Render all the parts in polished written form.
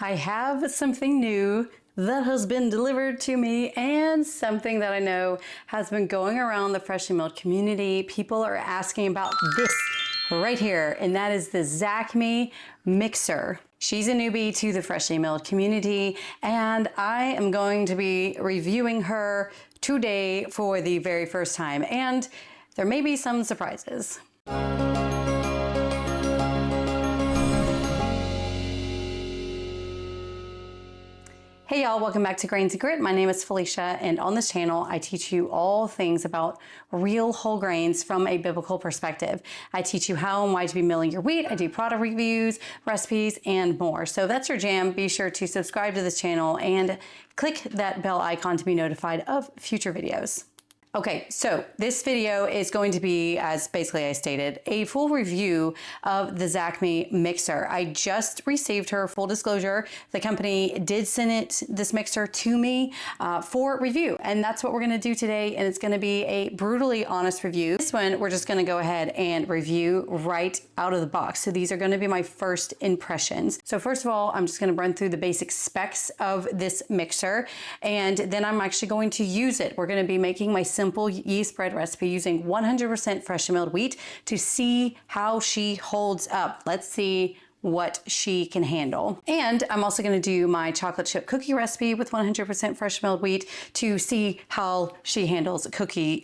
I have something new that has been delivered to me and something that I know has been going around the freshly milled community. People are asking about this right here, and that is the Zacme Mixer. She's a newbie to the freshly milled community, and I am going to be reviewing her today for the very first time, and there may be some surprises. Hey y'all, welcome back to Grains and Grit. My name is Felicia, and on this channel I teach you all things about real whole grains from a biblical perspective. I teach you how and why to be milling your wheat. I do product reviews, recipes, and more. So if that's your jam, be sure to subscribe to this channel and click that bell icon to be notified of future videos. Okay, so this video is going to be, as basically I stated, a full review of the Zacme Mixer. I just received her, full disclosure. The company did send this mixer to me for review, and that's what we're gonna do today, and it's gonna be a brutally honest review. This one, we're just gonna go ahead and review right out of the box. So these are gonna be my first impressions. So first of all, I'm just gonna run through the basic specs of this mixer, and then I'm actually going to use it. We're gonna be making my simple yeast bread recipe using 100% freshly milled wheat to see how she holds up. Let's see what she can handle. And I'm also going to do my chocolate chip cookie recipe with 100% fresh milled wheat to see how she handles a cookie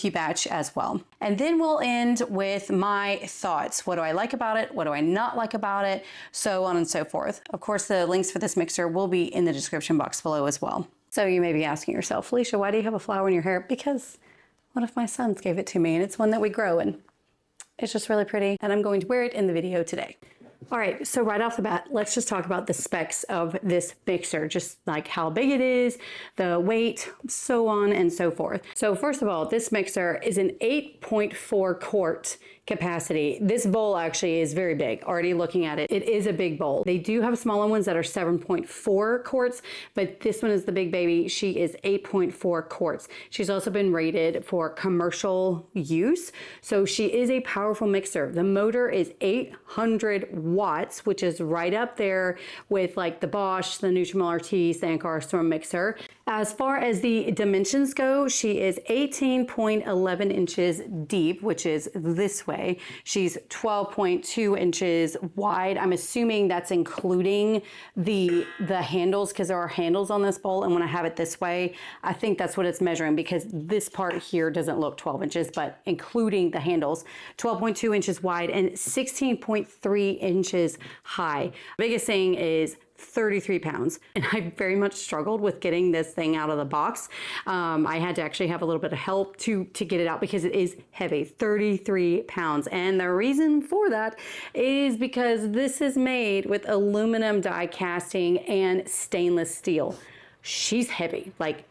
batch as well. And then we'll end with my thoughts. What do I like about it? What do I not like about it? So on and so forth. Of course, the links for this mixer will be in the description box below as well. So you may be asking yourself, Felicia, why do you have a flower in your hair? Because one of my sons gave it to me, and it's one that we grow, and it's just really pretty, and I'm going to wear it in the video today. All right, so right off the bat, let's just talk about the specs of this mixer, just like how big it is, the weight, so on and so forth. So first of all, this mixer is an 8.4 quart capacity. This bowl actually is very big. Already looking at it, it is a big bowl. They do have smaller ones that are 7.4 quarts, but this one is the big baby. She is 8.4 quarts. She's also been rated for commercial use. So she is a powerful mixer. The motor is 800 watts, which is right up there with like the Bosch, the Nutrimel RT, Sankar Storm Mixer. As far as the dimensions go, she is 18.11 inches deep, which is this way. She's 12.2 inches wide. I'm assuming that's including the handles, because there are handles on this bowl, and when I have it this way, I think that's what it's measuring, because this part here doesn't look 12 inches, but including the handles, 12.2 inches wide and 16.3 inches high. Biggest thing is 33 pounds. And I very much struggled with getting this thing out of the box. I had to actually have a little bit of help to get it out because it is heavy, 33 pounds. And the reason for that is because this is made with aluminum die casting and stainless steel. She's heavy, like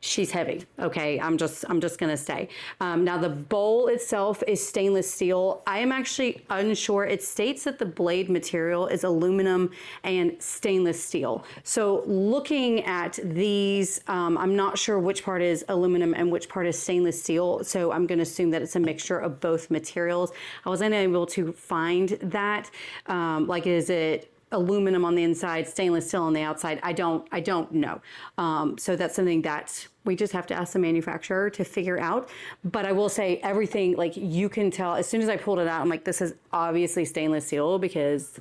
she's heavy. Okay, I'm just gonna say. Now the bowl itself is stainless steel. I am actually unsure. It states that the blade material is aluminum and stainless steel. So looking at these, I'm not sure which part is aluminum and which part is stainless steel. So I'm gonna assume that it's a mixture of both materials. I wasn't able to find that. Like, is it aluminum on the inside, stainless steel on the outside? I don't know. So that's something that we just have to ask the manufacturer to figure out. But I will say everything, like you can tell, as soon as I pulled it out, I'm like, this is obviously stainless steel, because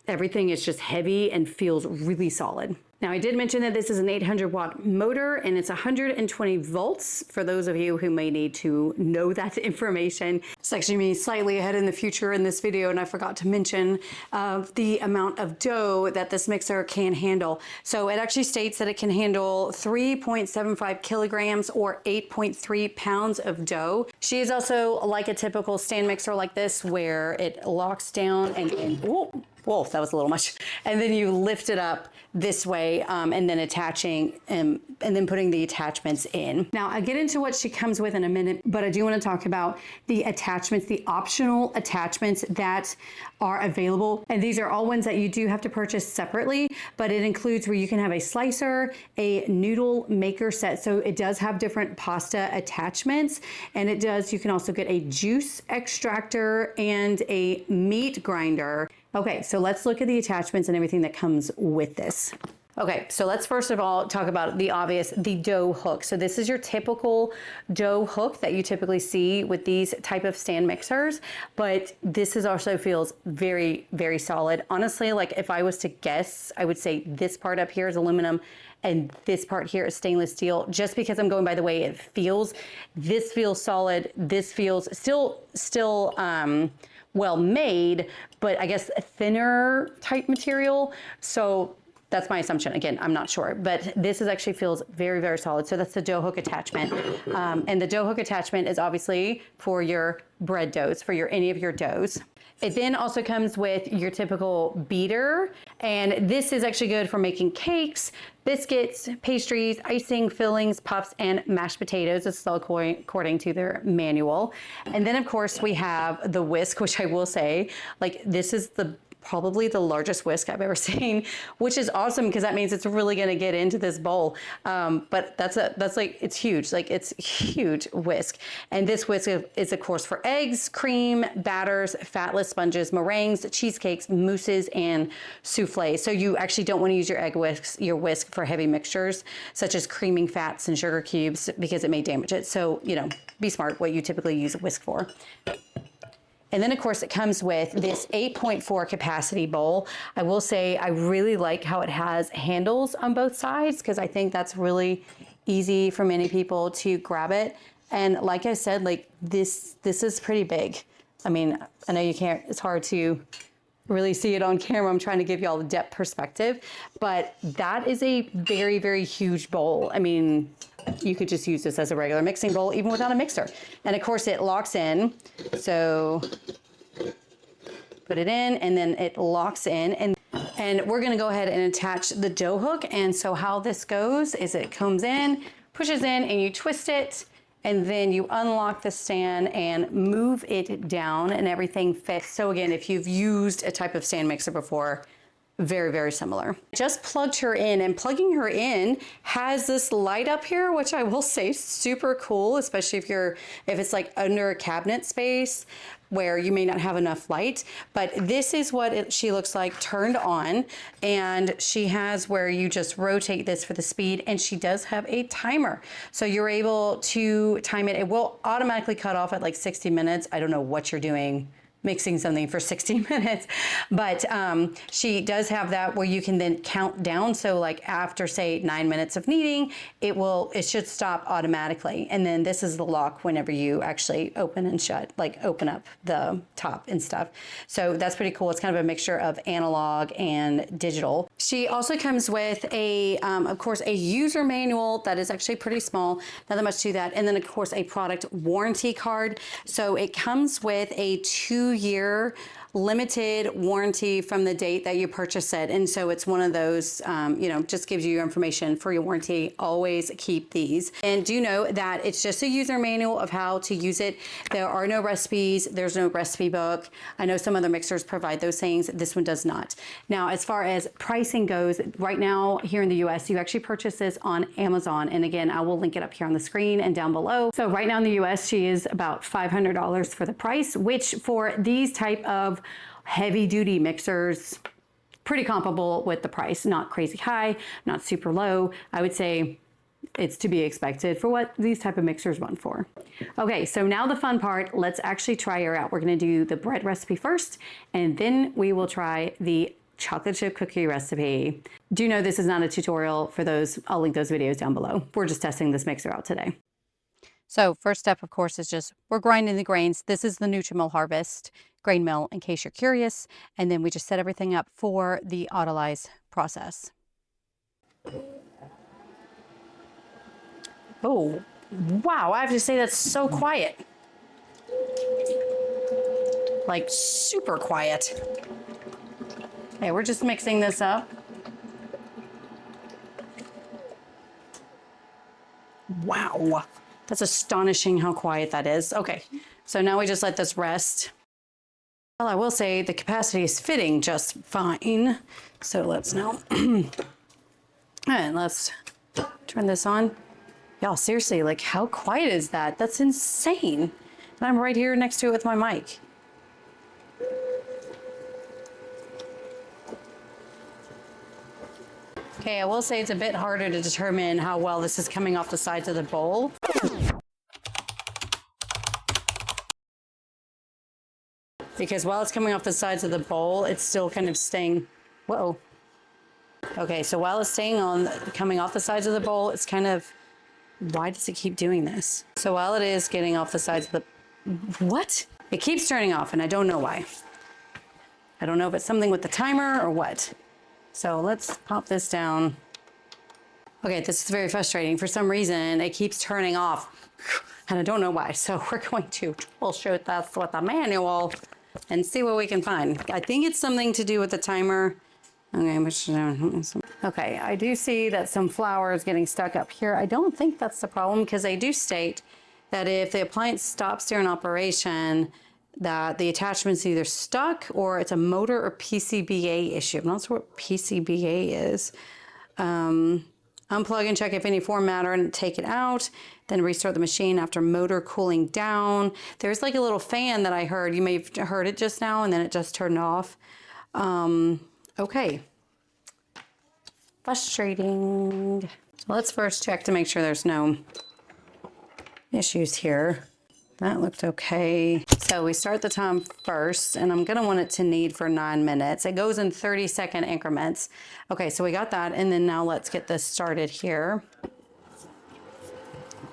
everything is just heavy and feels really solid. Now, I did mention that this is an 800 watt motor, and it's 120 volts for those of you who may need to know that information. It's actually me slightly ahead in the future in this video, and I forgot to mention the amount of dough that this mixer can handle. So it actually states that it can handle 3.75 kilograms or 8.3 pounds of dough. She is also like a typical stand mixer like this, where it locks down and whoa, that was a little much. And then you lift it up this way, and then attaching and then putting the attachments in. Now I'll get into what she comes with in a minute, but I do want to talk about the attachments, the optional attachments that are available. And these are all ones that you do have to purchase separately, but it includes where you can have a slicer, a noodle maker set. So it does have different pasta attachments, and you can also get a juice extractor and a meat grinder. Okay, so let's look at the attachments and everything that comes with this. Okay, so let's first of all talk about the obvious, the dough hook. So this is your typical dough hook that you typically see with these type of stand mixers, but this is also feels very, very solid. Honestly, like if I was to guess, I would say this part up here is aluminum and this part here is stainless steel, just because I'm going by the way it feels. This feels solid, this feels still well made, but I guess a thinner type material. So that's my assumption. Again, I'm not sure, but this is actually feels very, very solid. So that's the dough hook attachment. And the dough hook attachment is obviously for your bread doughs, for any of your doughs. It then also comes with your typical beater. And this is actually good for making cakes, biscuits, pastries, icing, fillings, puffs, and mashed potatoes. This is all according to their manual. And then of course we have the whisk, which I will say, like this is probably the largest whisk I've ever seen, which is awesome because that means it's really going to get into this bowl. But that's like, it's huge. Like it's huge whisk. And this whisk is of course for eggs, cream, batters, fatless sponges, meringues, cheesecakes, mousses, and soufflés. So you actually don't want to use your whisk for heavy mixtures such as creaming fats and sugar cubes because it may damage it. So, you know, be smart what you typically use a whisk for. And then of course it comes with this 8.4 capacity bowl. I will say I really like how it has handles on both sides because I think that's really easy for many people to grab it. And like I said, like this is pretty big. I mean, I know you can't, it's hard to really see it on camera. I'm trying to give you all the depth perspective, but that is a very, very huge bowl. I mean, you could just use this as a regular mixing bowl, even without a mixer. And of course it locks in. So put it in and then it locks in and we're gonna go ahead and attach the dough hook. And so how this goes is it comes in, pushes in and you twist it and then you unlock the stand and move it down and everything fits. So again, if you've used a type of stand mixer before, very, very similar. Just plugged her in and plugging her in has this light up here, which I will say super cool, especially if it's like under a cabinet space where you may not have enough light, but this is what she looks like turned on. And she has where you just rotate this for the speed and she does have a timer. So you're able to time it. It will automatically cut off at like 60 minutes. I don't know what you're doing mixing something for 60 minutes, but she does have that where you can then count down. So like after say 9 minutes of kneading, it should stop automatically. And then this is the lock whenever you actually open and shut, like open up the top and stuff. So that's pretty cool. It's kind of a mixture of analog and digital. She also comes with of course, a user manual that is actually pretty small, not that much to that. And then of course a product warranty card. So it comes with a 2-year limited warranty from the date that you purchase it. And so it's one of those, just gives you your information for your warranty. Always keep these. And do know that it's just a user manual of how to use it. There are no recipes. There's no recipe book. I know some other mixers provide those things. This one does not. Now, as far as pricing goes, right now here in the US, you actually purchase this on Amazon. And again, I will link it up here on the screen and down below. So right now in the US, she is about $500 for the price, which for these type of heavy duty mixers, pretty comparable with the price, not crazy high, not super low. I would say it's to be expected for what these type of mixers run for. Okay, so now the fun part, let's actually try her out. We're gonna do the bread recipe first, and then we will try the chocolate chip cookie recipe. Do know this is not a tutorial for those, I'll link those videos down below. We're just testing this mixer out today. So first step, of course, is just we're grinding the grains. This is the Nutrimill Harvest grain mill, in case you're curious. And then we just set everything up for the autolyze process. Oh, wow. I have to say that's so quiet. Like super quiet. Okay, we're just mixing this up. Wow. That's astonishing how quiet that is. Okay, so now we just let this rest. Well, I will say the capacity is fitting just fine. So let's now, and let's turn this on. Y'all, seriously, like how quiet is that? That's insane. And I'm right here next to it with my mic. Okay, I will say it's a bit harder to determine how well this is coming off the sides of the bowl. Because while it's coming off the sides of the bowl, it's still kind of staying, whoa. Okay, so while it's staying on, coming off the sides of the bowl, it's kind of, why does it keep doing this? So while it is getting off the sides of the, what? It keeps turning off and I don't know why. I don't know if it's something with the timer or what. So let's pop this down. Okay, this is very frustrating. For some reason, it keeps turning off and I don't know why. So we're going to troubleshoot that with the manual and see what we can find. I think it's something to do with the timer. Okay, I do see that some flour is getting stuck up here. I don't think that's the problem because they do state that if the appliance stops during operation, that the attachment's either stuck or it's a motor or PCBA issue. I'm not sure what PCBA is. Unplug and check if any form matter and take it out. Then restart the machine after motor cooling down. There's like a little fan that I heard. You may have heard it just now and then it just turned off. Okay. Frustrating. So let's first check to make sure there's no issues here. That looked okay. So we start the time first, and I'm gonna want it to knead for 9 minutes. It goes in 30-second increments. Okay, so we got that, and then now let's get this started here.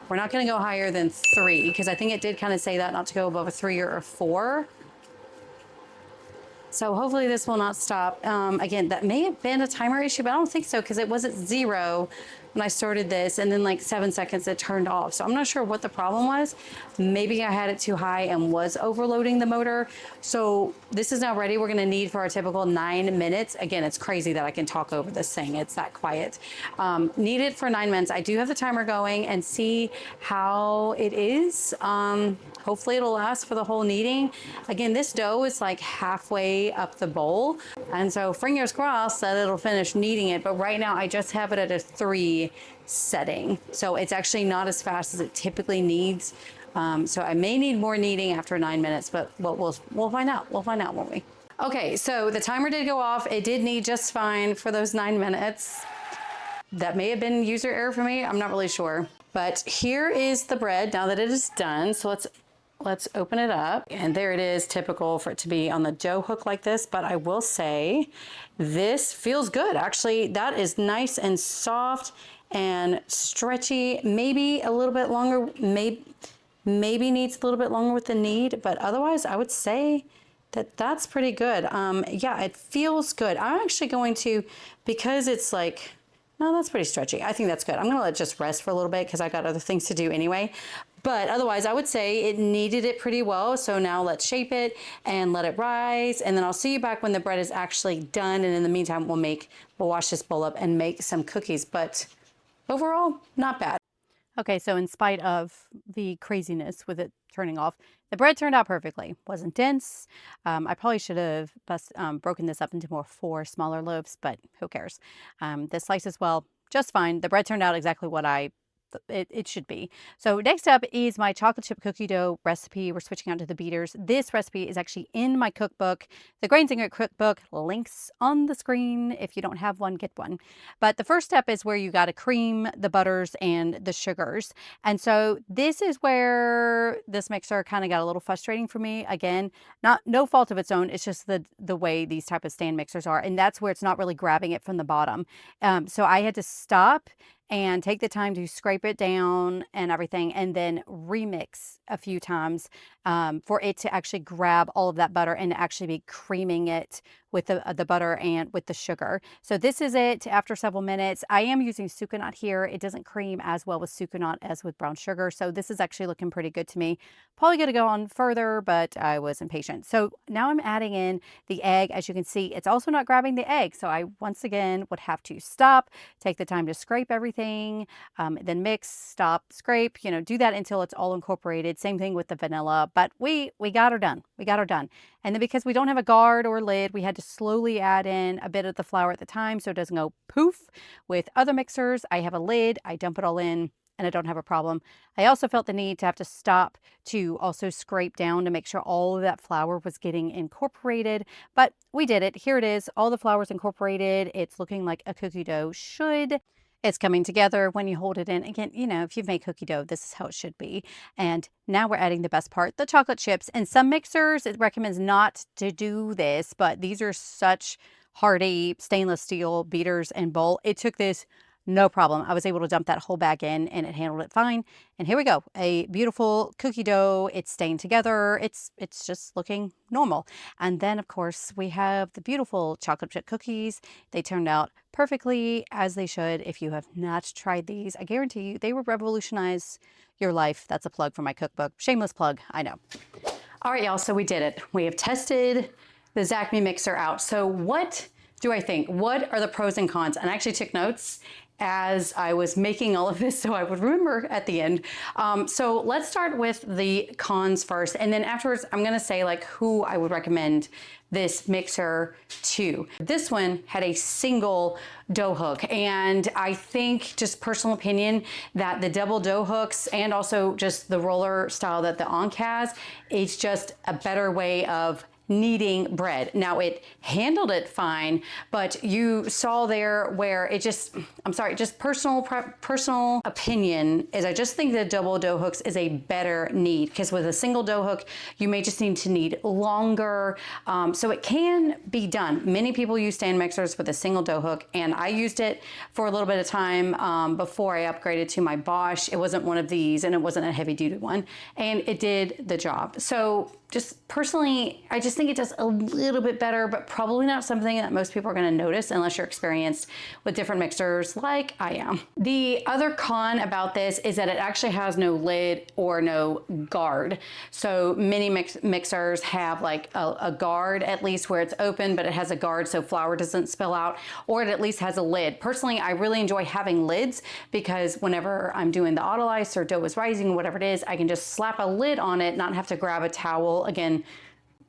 We're not gonna go higher than 3, because I think it did kind of say that not to go above a 3 or a 4. So hopefully this will not stop. Again, that may have been a timer issue, but I don't think so because it was at 0 when I started this, and then like 7 seconds it turned off. So I'm not sure what the problem was. Maybe I had it too high and was overloading the motor. So this is now ready. We're gonna knead for our typical 9 minutes. Again, it's crazy that I can talk over this thing. It's that quiet. Knead it for 9 minutes. I do have the timer going and see how it is. Hopefully it'll last for the whole kneading. Again, this dough is like halfway up the bowl. And so fingers crossed that it'll finish kneading it. But right now I just have it at a 3 setting. So it's actually not as fast as it typically needs. So I may need more kneading after 9 minutes, but we'll find out. We'll find out, won't we? Okay, so the timer did go off. It did knead just fine for those 9 minutes. That may have been user error for me. I'm not really sure. But here is the bread now that it is done. So let's open it up. And there it is, typical for it to be on the dough hook like this. But I will say this feels good. Actually, that is nice and soft and stretchy. Maybe a little bit longer, maybe needs a little bit longer with the knead, but otherwise I would say that that's pretty good. Yeah, it feels good. I'm actually going to, because it's like, no, that's pretty stretchy. I think that's good. I'm gonna let it just rest for a little bit because I got other things to do anyway. But otherwise, I would say it kneaded it pretty well. So now let's shape it and let it rise. And then I'll see you back when the bread is actually done. And in the meantime, we'll wash this bowl up and make some cookies. But overall, not bad. Okay, so in spite of the craziness with it turning off, the bread turned out perfectly. Wasn't dense. I probably should have broken this up into 4 smaller loaves, but who cares? This slices well just fine. The bread turned out exactly what it should be. So next up is my chocolate chip cookie dough recipe. We're switching out to the beaters. This recipe is actually in my cookbook, the Grain Secret cookbook. Links on the screen. If you don't have one, get one. But the first step is where you got to cream the butters and the sugars. And so this is where this mixer kind of got a little frustrating for me. Again, no fault of its own. It's just the way these type of stand mixers are. And that's where it's not really grabbing it from the bottom. So I had to stop and take the time to scrape it down and everything, and then remix a few times for it to actually grab all of that butter and actually be creaming it with the butter and with the sugar. So this is it after several minutes. I am using Sucanat here. It doesn't cream as well with Sucanat as with brown sugar. So this is actually looking pretty good to me. Probably going to go on further, but I was impatient. So now I'm adding in the egg. As you can see, it's also not grabbing the egg. So I once again would have to stop, take the time to scrape everything, then mix, stop, scrape, do that until it's all incorporated. Same thing with the vanilla, but we got her done. We got her done. And then because we don't have a guard or lid, we had to slowly add in a bit of the flour at the time so it doesn't go poof. With other mixers, I have a lid. I dump it all in and I don't have a problem. I also felt the need to have to stop to also scrape down to make sure all of that flour was getting incorporated, but we did it. Here it is, all the flour's incorporated. It's looking like a cookie dough should. It's coming together when you hold it in. Again, you know, if you've made cookie dough, this is how it should be. And now we're adding the best part, the chocolate chips. And some mixers, it recommends not to do this, but these are such hardy stainless steel beaters and bowl. It took this no problem. I was able to dump that whole bag in and it handled it fine. And here we go, a beautiful cookie dough. It's staying together. It's just looking normal. And then of course we have the beautiful chocolate chip cookies. They turned out perfectly as they should. If you have not tried these, I guarantee you they will revolutionize your life. That's a plug for my cookbook. Shameless plug, I know. All right, y'all, so we did it. We have tested the Zacme mixer out. So what do I think? What are the pros and cons? And I actually took notes as I was making all of this so I would remember at the end. So let's start with the cons first. And then afterwards, I'm gonna say like who I would recommend this mixer to. This one had a single dough hook. And I think, just personal opinion, that the double dough hooks and also just the roller style that the Ankh has, it's just a better way of kneading bread. Now it handled it fine, but you saw there where it just, I'm sorry, just personal opinion is I just think the double dough hooks is a better knead, because with a single dough hook, you may just need to knead longer. So it can be done. Many people use stand mixers with a single dough hook, and I used it for a little bit of time before I upgraded to my Bosch. It wasn't one of these and it wasn't a heavy duty one, and it did the job. So just personally, I just think it does a little bit better, but probably not something that most people are gonna notice unless you're experienced with different mixers like I am. The other con about this is that it actually has no lid or no guard. So many mixers have like a guard, at least where it's open, but it has a guard so flour doesn't spill out, or it at least has a lid. Personally, I really enjoy having lids because whenever I'm doing the autolyse or dough is rising, whatever it is, I can just slap a lid on it, not have to grab a towel. Again,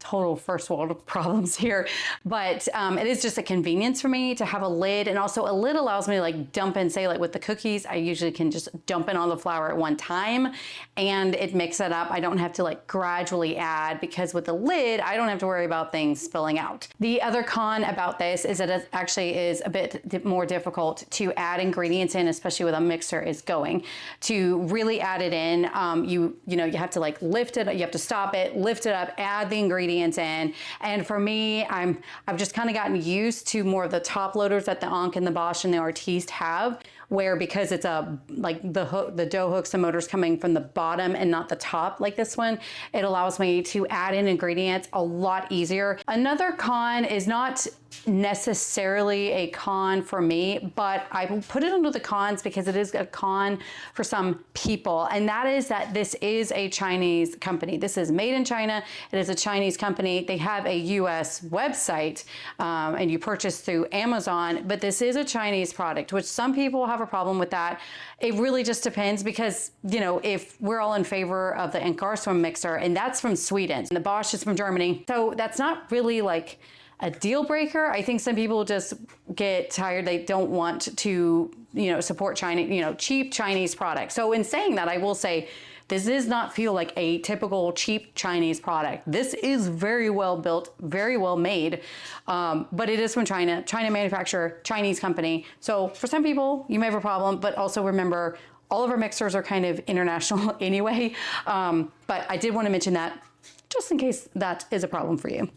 total first world problems here, but it is just a convenience for me to have a lid. And also a lid allows me to like dump in, say like with the cookies, I usually can just dump in all the flour at one time and it mixes it up. I don't have to like gradually add, because with the lid, I don't have to worry about things spilling out. The other con about this is that it actually is a bit more difficult to add ingredients in, especially with a mixer is going. To really add it in, you know, you have to like lift it, you have to stop it, lift it up, add the ingredients in. And for me, I've just kind of gotten used to more of the top loaders that the Ankh and the Bosch and the Artiste have, where because it's like the dough hooks and motors coming from the bottom and not the top like this one, it allows me to add in ingredients a lot easier. Another con is not necessarily a con for me, but I will put it under the cons because it is a con for some people, and that is that this is a Chinese company. This is made in China. It is a Chinese company. They have a US website and you purchase through Amazon, but this is a Chinese product, which some people have a problem with that. It really just depends, because, you know, if we're all in favor of the Enkarswam mixer, and that's from Sweden, and the Bosch is from Germany, so that's not really like a deal breaker. I think some people just get tired. They don't want to, you know, support China, you know, cheap Chinese products. So in saying that, I will say this does not feel like a typical cheap Chinese product. This is very well built, very well made, but it is from China, China manufacturer, Chinese company. So for some people, you may have a problem, but also remember, all of our mixers are kind of international anyway. But I did want to mention that just in case that is a problem for you.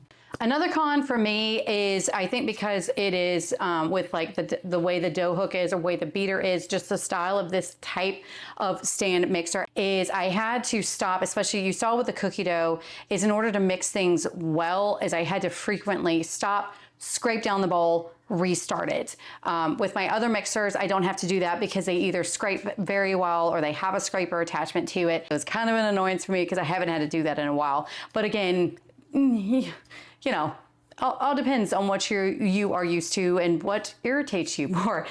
Another con for me is, I think because it is with like the way the dough hook is or way the beater is, just the style of this type of stand mixer, is I had to stop, especially you saw with the cookie dough, is in order to mix things well, is I had to frequently stop, scrape down the bowl, restart it. With my other mixers, I don't have to do that because they either scrape very well or they have a scraper attachment to it. It's kind of an annoyance for me because I haven't had to do that in a while. But again, you know, all depends on what you are used to and what irritates you more.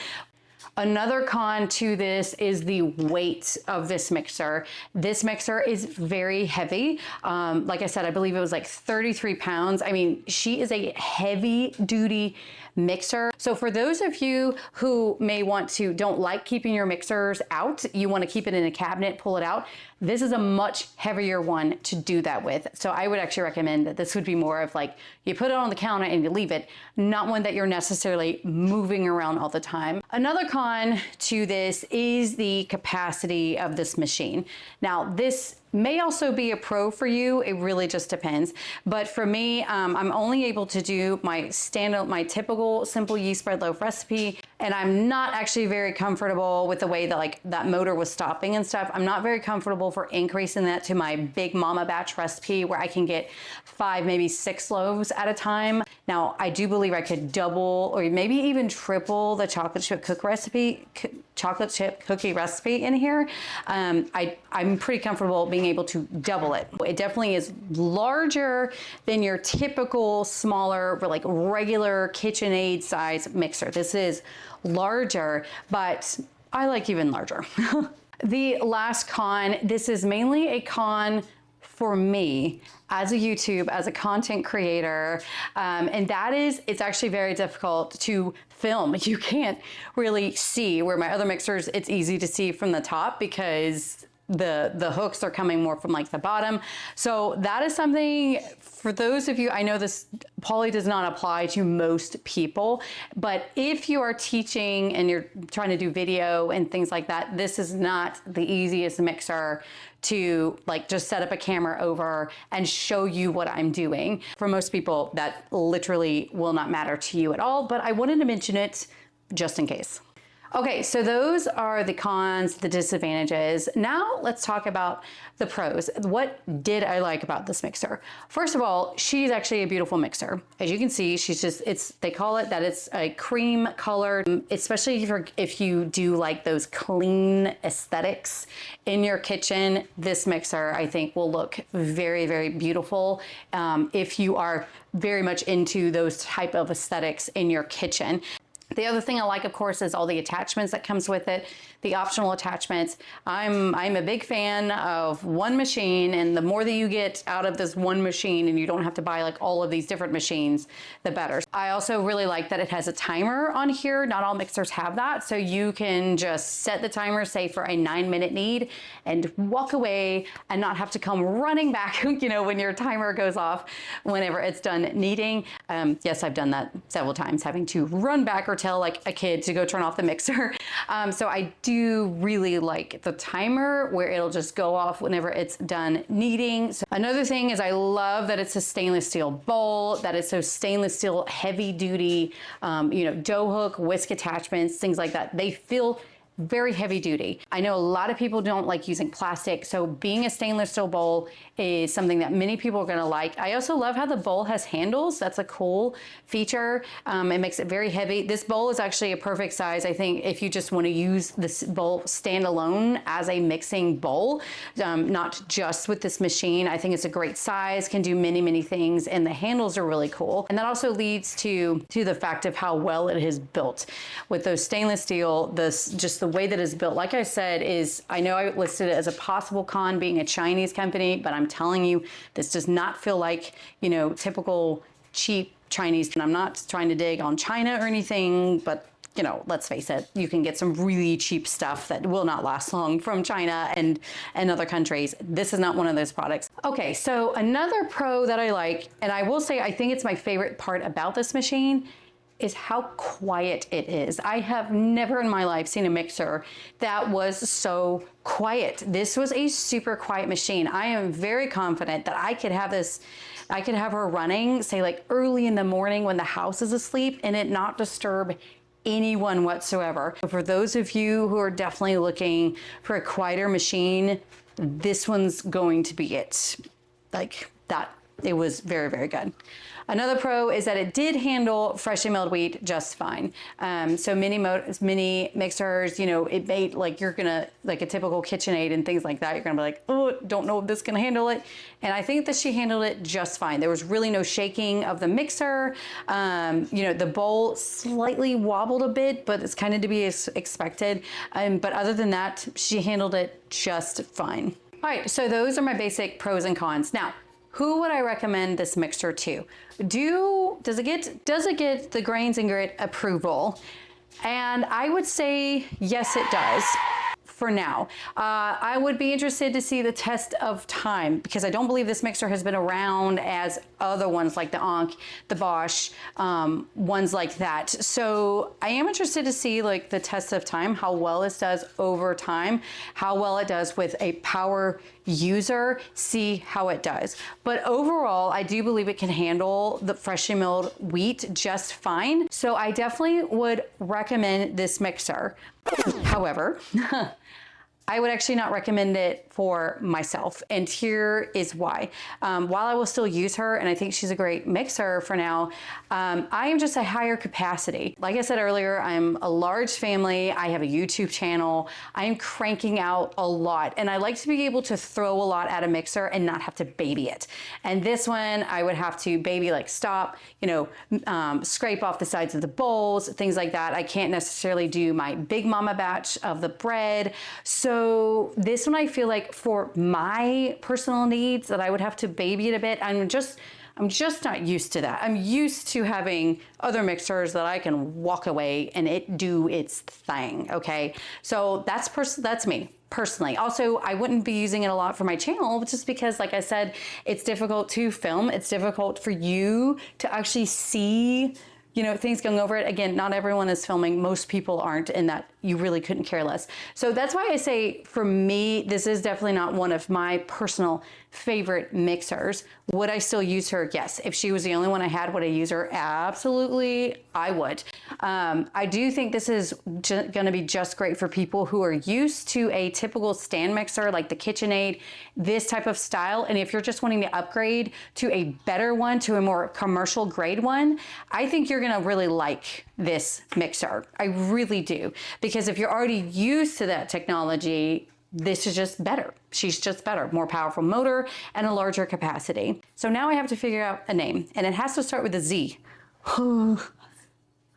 Another con to this is the weight of this mixer. This mixer is very heavy. Like I said, I believe it was like 33 pounds. I mean, she is a heavy duty mixer. So for those of you who may don't like keeping your mixers out, you want to keep it in a cabinet, pull it out, this is a much heavier one to do that with. So I would actually recommend that this would be more of like, you put it on the counter and you leave it, not one that you're necessarily moving around all the time. Another con to this is the capacity of this machine. Now this may also be a pro for you. It really just depends. But for me, I'm only able to do my typical simple yeast bread loaf recipe. And I'm not actually very comfortable with the way that like that motor was stopping and stuff. I'm not very comfortable for increasing that to my big mama batch recipe where I can get 5, maybe 6 loaves at a time. Now, I do believe I could double or maybe even triple the chocolate chip cookie recipe in here. I'm pretty comfortable being able to double it. It definitely is larger than your typical smaller, like regular KitchenAid size mixer. This is larger, but I like even larger. The last con, this is mainly a con for me as a YouTube, as a content creator, and that is, it's actually very difficult to film. You can't really see, where my other mixers, it's easy to see from the top because the hooks are coming more from like the bottom. So that is something for those of you, I know this probably does not apply to most people, but if you are teaching and you're trying to do video and things like that, this is not the easiest mixer to like just set up a camera over and show you what I'm doing. For most people, that literally will not matter to you at all, but I wanted to mention it just in case. Okay, so those are the cons, the disadvantages. Now let's talk about the pros. What did I like about this mixer? First of all, she's actually a beautiful mixer. As you can see, she's just, they call it that it's a cream colored, especially if you do like those clean aesthetics in your kitchen, this mixer I think will look very, very beautiful if you are very much into those type of aesthetics in your kitchen. The other thing I like, of course, is all the attachments that comes with it, the optional attachments. I'm a big fan of one machine, and the more that you get out of this one machine and you don't have to buy like all of these different machines, the better. I also really like that it has a timer on here. Not all mixers have that, so you can just set the timer, say for a 9-minute need, and walk away and not have to come running back, you know, when your timer goes off, whenever it's done kneading. Yes, I've done that several times, having to run back or tell like a kid to go turn off the mixer. So I do really like the timer where it'll just go off whenever it's done kneading. So another thing is I love that it's a stainless steel bowl, that it's so stainless steel heavy duty, you know, dough hook, whisk attachments, things like that. They feel very heavy duty. I know a lot of people don't like using plastic, so being a stainless steel bowl is something that many people are gonna like. I also love how the bowl has handles. That's a cool feature. It makes it very heavy. This bowl is actually a perfect size, I think, if you just wanna use this bowl standalone as a mixing bowl, not just with this machine. I think it's a great size, can do many, many things, and the handles are really cool. And that also leads to the fact of how well it is built. With those stainless steel, just the way that it's built, like I said, is, I know I listed it as a possible con being a Chinese company, but I'm telling you, this does not feel like, you know, typical cheap Chinese. And I'm not trying to dig on China or anything, but you know, let's face it, you can get some really cheap stuff that will not last long from China and other countries. This is not one of those products. Okay, so another pro that I like, and I will say I think it's my favorite part about this machine, is how quiet it is. I have never in my life seen a mixer that was so quiet. This was a super quiet machine. I am very confident that I could have her running, say like early in the morning when the house is asleep, and it not disturb anyone whatsoever. For those of you who are definitely looking for a quieter machine, this one's going to be it. Like that. It was very, very good. Another pro is that it did handle freshly milled wheat just fine. So mini mixers, you know, it made like you're gonna, like a typical KitchenAid and things like that, you're gonna be like, oh, don't know if this can handle it. And I think that she handled it just fine. There was really no shaking of the mixer. You know, the bowl slightly wobbled a bit, but it's kind of to be expected. But other than that, she handled it just fine. All right, so those are my basic pros and cons. Now, who would I recommend this mixer to? Does it get the Grains and Grit approval? And I would say yes, it does. For now. I would be interested to see the test of time, because I don't believe this mixer has been around as other ones like the Ankh, the Bosch, ones like that. So I am interested to see like the test of time, how well it does over time, how well it does with a power user, see how it does. But overall, I do believe it can handle the freshly milled wheat just fine. So I definitely would recommend this mixer. However, I would actually not recommend it for myself, and here is why. While I will still use her, and I think she's a great mixer for now, I am just a higher capacity. Like I said earlier, I'm a large family. I have a YouTube channel. I am cranking out a lot, and I like to be able to throw a lot at a mixer and not have to baby it. And this one, I would have to baby, like stop, scrape off the sides of the bowls, things like that. I can't necessarily do my big mama batch of the bread. So this one, I feel like for my personal needs that I would have to baby it a bit. I'm just not used to that. I'm used to having other mixers that I can walk away and it do its thing. Okay. So that's me personally. Also, I wouldn't be using it a lot for my channel just because, like I said, it's difficult to film. It's difficult for you to actually see things going over it. Again, not everyone is filming. Most people aren't, and that you really couldn't care less. So that's why I say, for me, this is definitely not one of my personal favorite mixers. Would I still use her? Yes. If she was the only one I had, would I use her? Absolutely, I would. I do think this is going to be just great for people who are used to a typical stand mixer like the KitchenAid, this type of style. And if you're just wanting to upgrade to a better one, to a more commercial grade one, I think you're going to really like this mixer. I really do. Because if you're already used to that technology, this is just better. She's just better, more powerful motor and a larger capacity. So now I have to figure out a name, and it has to start with a Z.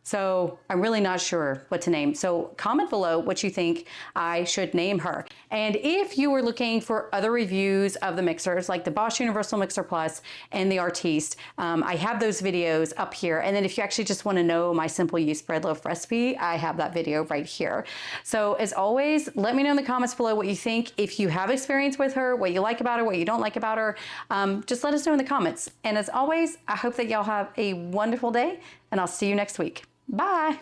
So I'm really not sure what to name. So comment below what you think I should name her. And if you were looking for other reviews of the mixers, like the Bosch Universal Mixer Plus and the Artiste, I have those videos up here. And then if you actually just want to know my simple yeast bread loaf recipe, I have that video right here. So as always, let me know in the comments below what you think. If you have experience with her, what you like about her, what you don't like about her, just let us know in the comments. And as always, I hope that y'all have a wonderful day, and I'll see you next week. Bye.